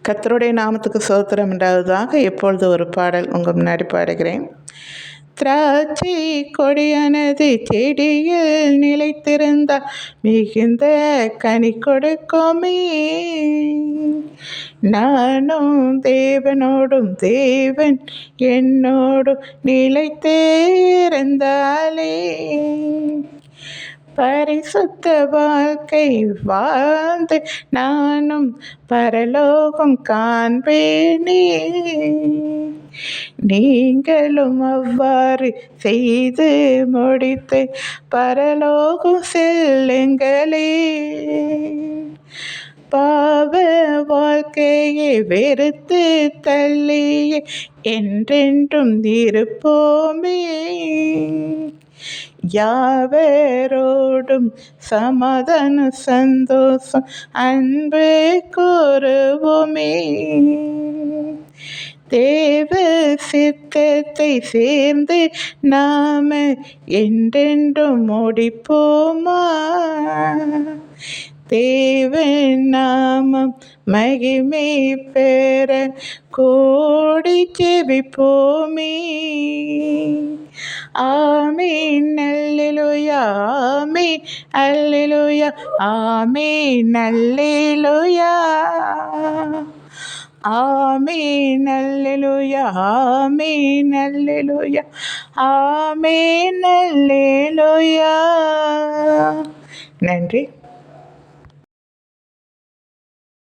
கர்த்தருடைய நாமத்துக்கு ஸ்தோத்திரம் உண்டாவதாக. எப்பொழுது ஒரு பாடல் உங்கள் முன்னாடி பாடுகிறேன். திராட்சை கொடியானது செடியில் நிலைத்திருந்தால் மிகுந்த கனி கொடுக்குமே. நானும் தேவனோடும் தேவன் என்னோடும் நிலைத்திருந்தாலே பரிசுத்த வாழ்க்கை வாழ்ந்து நானும் பரலோகம் காண்பேனே. நீங்களும் அவ்வாறு செய்து முடித்து பரலோகம் செல்லுங்களே. பாவ வாழ்க்கையை வெறுத்து தள்ளியே என்றென்றும் இருப்போமே. யாவரோடும் சமாதான சந்தோஷம் அன்பு கூறுவோமே. தேவ சித்தத்தை சேர்ந்து நாம என்றென்றும் முடிப்போமா. தேவன் நாமம் மகிமை பெற கோடி ஜெபிப்போமே. ஆமென் அல்லேலூயா, ஆமென் அல்லேலூயா, ஆமென் அல்லேலூயா, ஆமென் அல்லேலூயா, ஆமென் அல்லேலூயா, ஆமென் அல்லேலூயா. நன்றி.